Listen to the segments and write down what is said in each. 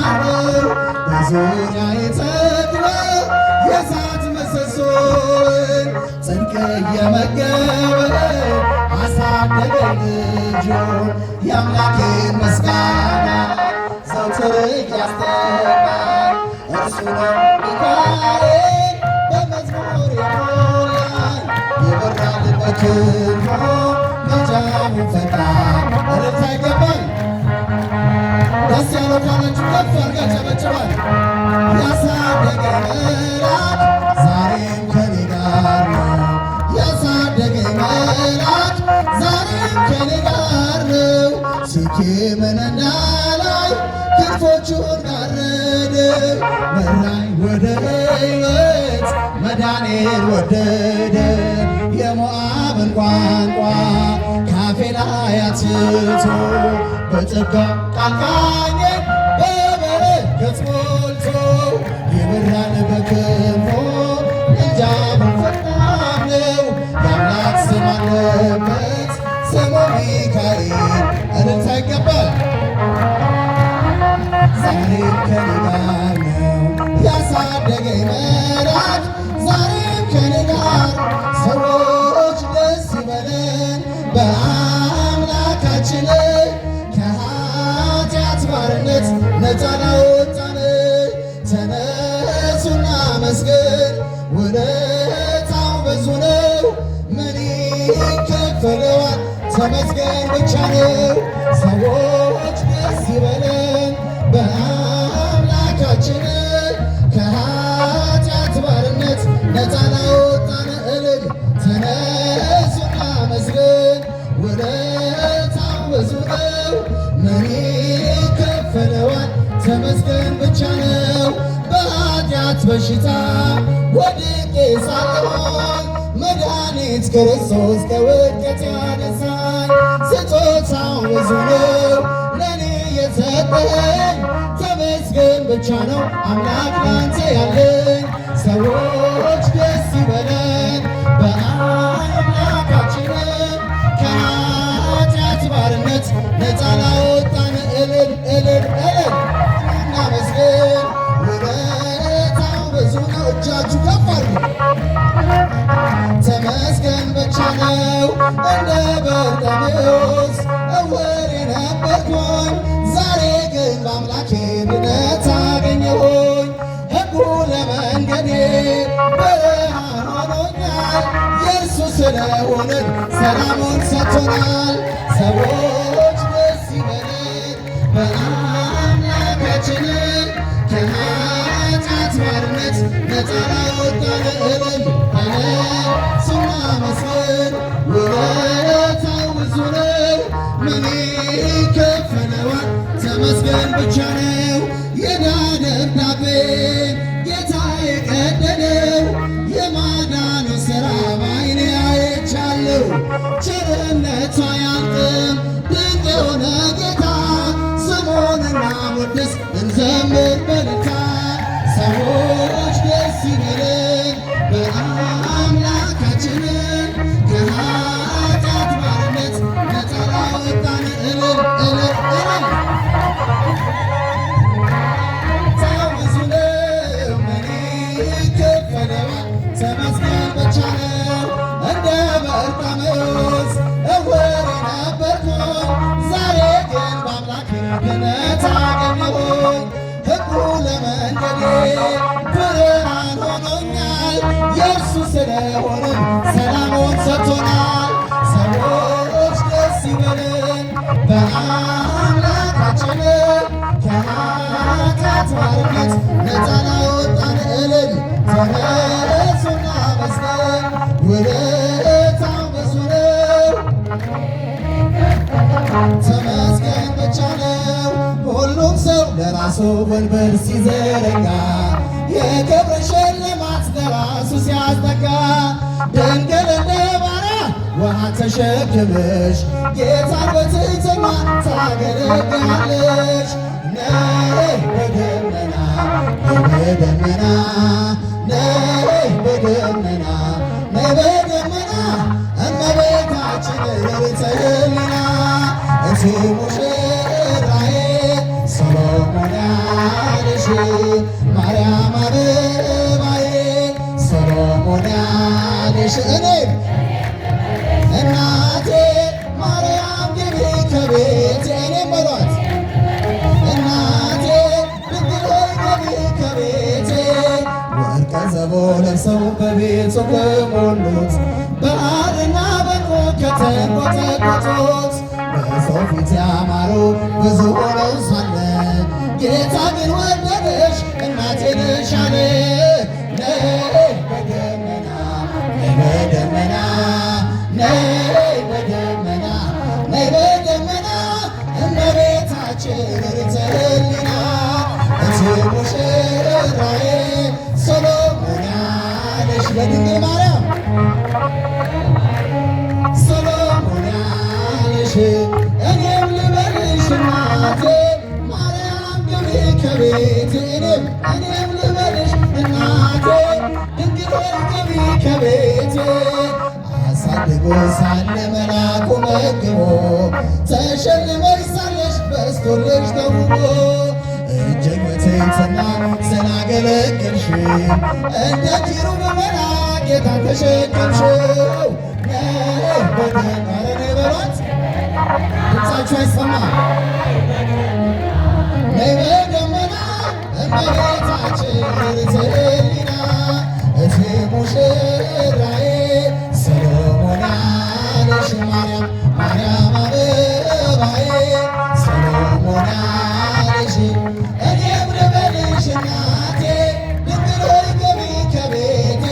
ጋር በዙሪያዬ ተክሎ የእሳት ምሰሶን ጽድቅ እየመገበ አሳደገኝ ልጁን የአምላኬን ምስጋና ዘወትር እያስተማር እርሱ ነው ሚካኤል በመዝሙር የሞላኝ የበራል በክንፎ መጃሙ ፈጣን እልልታ ይገባል። ደስ ያለው ካላችሁ ከፍ አድርጋ ጨበጭባል። ያሳደገኝ መልአክ ዛሬም ከኔ ጋር ነው። ያሳደገኝ መልአክ ዛሬም ከኔ ጋር ነው። ስኬምን እንዳላይ ክንፎቹን ጋረደ መራኝ ወደ ሕይወት መዳኔን ወደደ። የሞዓብን ቋንቋ ካፌ ላይ አትቶ በጸጋ ቃል ቃኘኝ በበረከት ሞልቶ ይበራል በክንፎ ምልጃው ፈጣን ነው። የአምላክ ስም አለበት ስሙ ሚካኤል እልልታ ይገባል። ዛሬም ከኔ ጋር ነው ያሳደገኝ መልአክ ዛሬም ከኔ ጋር። ሰዎች ደስ ይበለን በአምላካችን ከኃጢአት ባርነት ነፃ ላወጣን። ተነሱና መስገን ውለታው ብዙ ነው። ምን ይከፈለዋል? ተመስገን ብቻ ነው። ሰዎች ደስ ይበለን በአምላካችን ከኃጢአት ባርነት ነፃ ላወጣን። እልል ተነሱና መስገን ውለታው ብዙ ነው። ምን ይከፈለዋል? ተመስገን ብቻ ነው። በኃጢአት በሽታ ወድቄ ሳለሆን መድኃኒት ክርስቶስ ከውድቀት ያነሳኝ። ስጦታው ብዙ ነው ለኔ የሰጠኝ ተመስገን ብቻ ነው አምላክ ላንተ ያለኝ። ሰዎች ደስ ይበለን በአምላካችን ከኃጢአት ባርነት ነፃ ላወጣን። እልል እልል እልል እናመስግን ውለታው ብዙ ነው። እጃችሁ ከፍ አድርጉ። ተመስገን ብቻ ነው። እንደ በርጤሜዎስ ዕውር ነበርኩኝ ዛሬ ግን በአምላኬ ድነት አገኘሁኝ። ሕጉ ለመንገዴ ብርሃን ሆኖኛል። የእርሱ ስለሆንን ሰላሙን ሰጥቶናል። ሰዎች ደስ ይበለን በአምላካችን ከኃጢአት ባርነት ነፃ ላወጣን። እልል ተነሱና መስገን ውለታው ብዙ ነው። ምን ይከፈለዋል? ተመስገን ብቻ ነው። የዕዳ ደብዳቤን ጌታ የቀደደው የማዳኑ ሥራ በዓይኔ አይቻለሁ። ቸርነቱ አያልቅም ድንቅ የሆነ ጌታ ስሙን እናወድስ እንዘምር በልታ። ሰዎች ደስ ይበለን በአምላካችን ከኃጢአት ባርነት ነፃ ላወጣን። እልል እልል እልል ታው ብዙ ነው። ምን ይከፈለዋል? ተመስገን ብቻ ነው። እንደ በርጤሜዎስ ዕውር ነበርኩኝ ዛሬ ግን በአምላኬ ድነት አገኘሁኝ። ሕጉ ለመንገዴ ብርሃን ሆኖኛል። የእርሱ ስለሆንን ሰላሙን ሰጥቶናል። ሰዎች ደስ ይበለን በአምላካችን ከኃጢአት ባርነት ነፃ ላወጣን። እልል ተነሱና መስገን ውለታው ብዙ ነው። ተመስገን ብቻ ነው። ሁሉም ሰው ለራሱ ወንበር ሲዘረጋ የክብር ሽልማት ለራሱ ሲያስጠጋ ድንግል እንደ ባሪያ ውሃ ተሸክመሽ ጌታን በትሕትና ታገለግያለሽ። ነይ በደመና በደመና ነይ በደመና ነይ በደመና እመቤታችን ሌሊተ ሕሊና እቲ ሙሽራዬ ሰሎሞን ያለሽ ማርያም አበባዬ ሰሎሞን ያለሽ እኔም እናቴ ማርያም ግቢ ከቤቴ እኔም በሏት እናቴ ድንግል ሆይ ግቢ ከቤቴ ወርቀ ዘቦ ለብሰው በቤቱ ከሞሉት በሐርና በዕንቁ ከተንቆጠቆጡት በሰው ፊት ያማሩ ብዙ ሆነው ሳለ ጌታ ግን ወደደሽ እናቴ ነሽ አለ። ነይ በደመና ነይ በደመና ነይ በደመና ነይ በደመና እመቤታችን ርትዕት ሕሊና እቲ ሙሽራዬ ሰሎሞን ያለሽ ለድንግል ማርያም ሰሎሞን ያለሽ እኔም ልበልሽ እናቴ ማርያም ግቢ ከቤቴ እኔም ልበልሽ እናቴ ድንግል ሆይ ግቢ ከቤቴ አሳድጎ ሳለ መልአኩ መግቦ ተሸልመሽ ሳለሽ በስቶልሽ ተውቦ እጅግ በትሕትና ስላገለገልሽ እንደ ኪሩብ መልአክ ጌታን ተሸከምሽው። ነይ በደመና ነይ በሏት ድምፃችሁ አይሰማም። ነይ በደመና እመቤታችን ርትዕት ሕሊና እቲ ሙሽራዬ ሰሎሞን ያለሽ ማርያም አበባዬ ሰሎሞን ያለሽ እኔም ልበልሽ እናቴ ድንግል ሆይ ግቢ ከቤቴ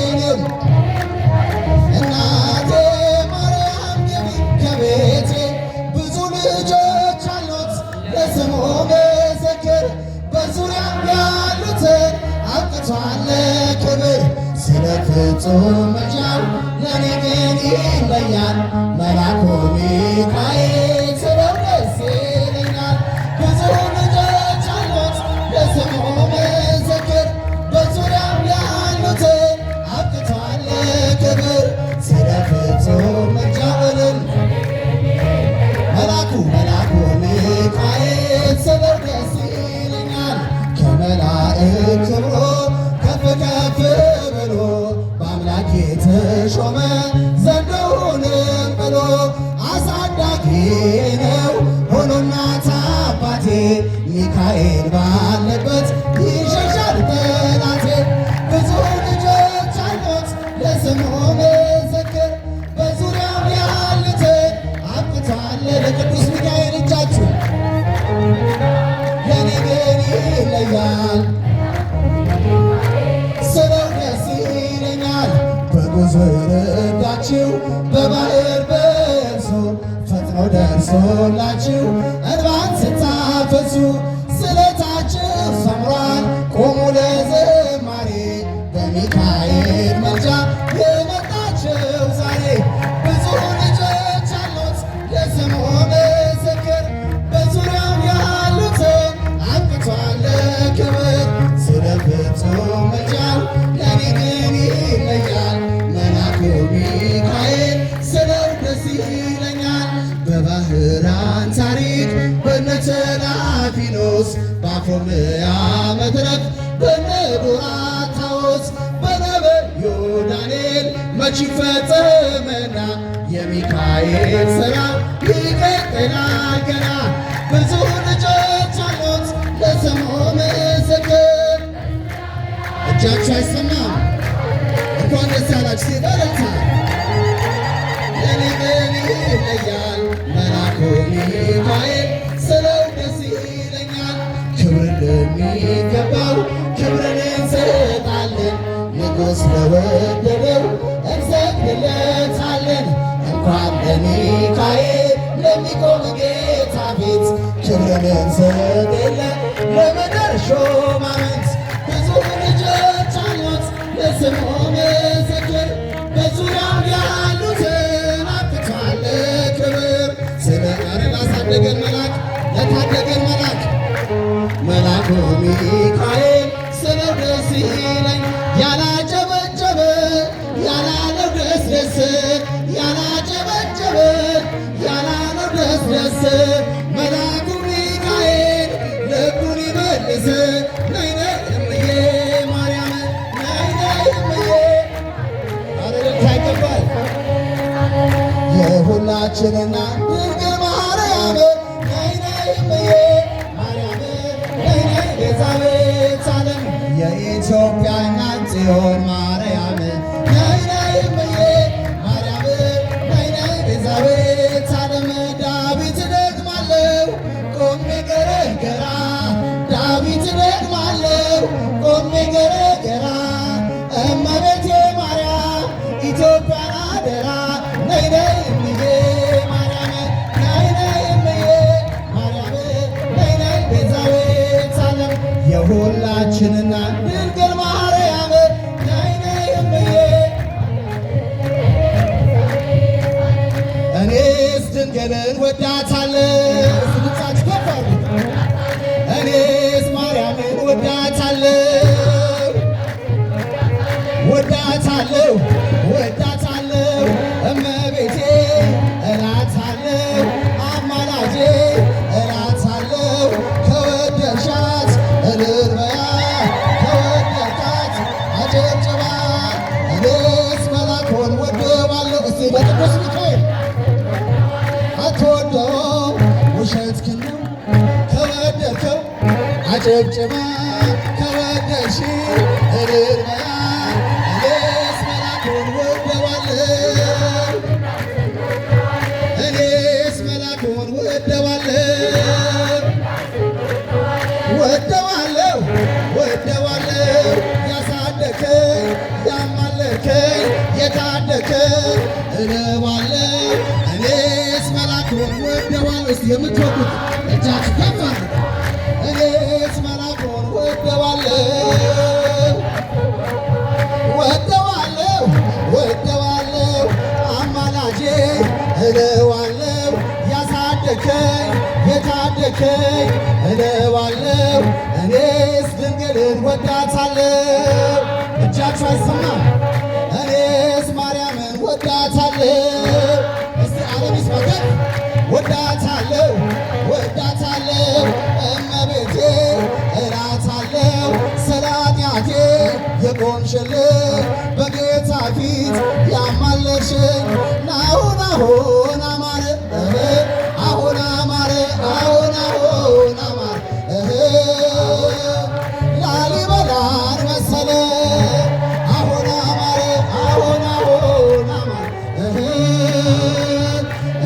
እናቴ ማርያም ግቢ ከቤቴ ብዙ ልጆች አሉት ለስሙ ምስክር በዙሪያ ያሉትን አብቅቷል ክብር ስለ ፍጹም ምልጃው ለእኔ ግን ይለያል መልአኩ ሚካኤል ስለው ደስ ይለኛል። ብዙ ልጆች አሉት ለስሙ ምስክር በዙሪያው ያሉትን አብቅቷል ክብር ስለ ፍጹም ምልጃው መልአኩ ሚካኤል ስለው ደስ ይለኛል። ከመላእክት ክብሮ ከፍ ከፍ ብሎ በአምላክ የተሾመ ዘንዶውንም ብሎ አሳዳጊ ነው ሆኖ እናት አባቴ ሚካኤል ባለበት ይሸሻል ጠላቴ። ብዙ ልጆች አሉት ለስሙ ምስክር በዙሪያው ያሉትን አብቅቷል ለቅዱስ ሚካኤል እጃችሁ ለእኔ ግን ይለያል ስለው ደስ ይለኛል። በጉዞ የረዳችሁ በባሕር በየብሱ ፈጥኖ ደርሶላችሁ እንባን ስታፈሱ ስለታችሁ ሰምሯል ቆሙ ለዝማሬ በሚካኤል መልጃ የመጣችሁ ዛሬ። ብዙ ልጆች አሉት ለስሙ ምስክር በዙሪያው ያሉትን አብቅቷል ክብር ስለ ፍጹም ምልጃው ለእኔ ግን ይለያል መልአኩ ሚካኤል ስለው ደስ ይለኛል። በባሕራን ታሪክ በነ ተላፊኖስ በአፎምያ መድረክ በነ ዱራታዎስ በነቢዩ ዳንኤል መች ይፈጸምና የሚካኤል ሥራ ይቀጥላል ገና። ብዙ ልጆች አሉት ለስሙ ምስክር እጃችሁ አይሰማም። እንኳን ደስ ያላችሁ ሲበረታ ለእኔ ግን ይለያል መልአኩ ሚካኤል ስለው ደስ ይለኛል። ክብር ለሚገባው ክብርን እንሰጣለን ንጉሥ ለወደደው እንሰግድለታለን። እንኳን ለሚካኤል ለሚቆም ጌታ ፊት ክብርን እንሰጥ የለ ለምድር ሹማምንት። ብዙ ልጆች አሉት ለስሙ ምስክር በዙሪያው ያሉትን አብቅቷል ክብር ስለ ላሳደገን ለታደገን መልአኩ ሚካኤል ስለው ደስ ይለኝ ያላጨበጨበ ያላለው ደስ ደስ ያላጨበጨበ ያላለው ደስ ደስ መልአኩ ሚካኤል ልቡን ይመልስ ነይ ነይ እምዬ ማርያም ነይ ነይ እምዬ አረልታ ይገባል የሁላችንና ድንግል ማርያም ነይ ነይ እምዬ ማርያም ነይ ነይ ቤዛዊተ ዓለም የኢትዮጵያ እናት ጽዮን ማርያም ነይ ነይ እምዬ ማርያም ነይ ነይ ቤዛዊተ ዓለም ዳዊት ደግማለው ቆሜ ገረገራ ዳዊት ደግማለው ቆሜ ገረገራ እመቤቴ ማርያም ኢትዮጵያን አደራ ነይ ነይ እምዬ ማርያም ነይ ነይ እምዬ ማርያም ነይ ነይ ቤዛዊተ ዓለም የሁላችንና ድንግል ማርያም ነይ ነይ እምዬ እኔስ ድንግልን ወዳታለሁ ስልጣት ከፋሉ እኔስ ማርያምን ወዳታለሁ ወዳታለሁ ወዳታለሁ እመቤቴ እላታለሁ አማላጄ እላታለሁ ከወደድሻት እልል በያ ከወደድካት አጨብጭባ እኔስ መላኩን ወደዋለሁ እስቲ በቅዱስ ሚካኤል አትወደውም ውሸትህን ነው ከወደድከው አጨብጭባ ከወደድሽ እልል በያ እኔስ መላኩን ወደዋለሁ እኔስ መላኩን ወደዋለሁ ወደዋለሁ ያሳደከኝ ያማለከኝ የታደከኝ እለዋለሁ እኔስ መላኩን ወደዋለሁ እስቲ የምትወዱት እጃችሁ ከፍ አድርጉ እኔስ መላኩን ወደዋለሁ ወደዋለሁ አማላጄ እለዋለሁ ያሳደከኝ የታደከኝ እለዋለሁ እኔስ ድንግልን ወዳታለሁ እጃችሁ አይሰማም እኔስ ማርያምን ወዳታለሁ እስቲ ዓለም ይስማከት ወዳታለሁ እመቤቴ እላታለሁ ስለ ኃጢአቴ የቆምሽልኝ በጌታ ፊት ያማለሽኝ አሁን አማረ አሁን አማረ ላሊበላን መሰለ አሁን አማረ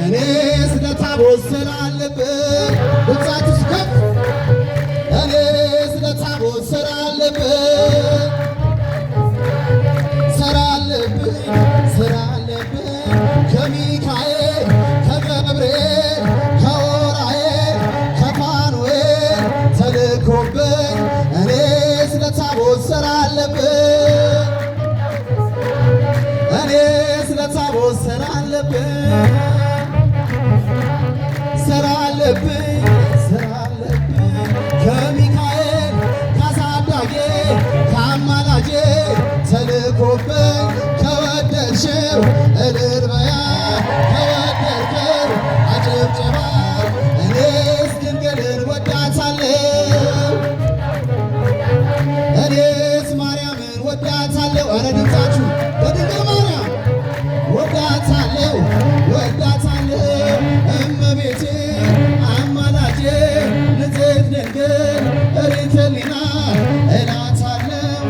እኔስ ለታቦት ስላለብኝ ድምፃችሁ ስከፍ እኔስ ለታቦት ስላለብኝ ከሚካኤል ከገብርኤል ከዑራኤል ከፋኑኤል ተልኮብኝ እኔስ ለታቦት ስላለብኝ ከሚካኤል ካሳዳጌ ከአማላጄ ተልኮብኝ ከወደድሽው እልል በያ ከወደድከው አጨብጭባ እኔስ ድንግልን ወዳታለሁ እኔስ ማርያምን ወዳታለሁ ኧረ ድምፃችሁ በድንግል ማርያም ወዳታለሁ እመቤቴ አማላጄ ንጽሕት ድንግል እሪት ሕሊና እላታለሁ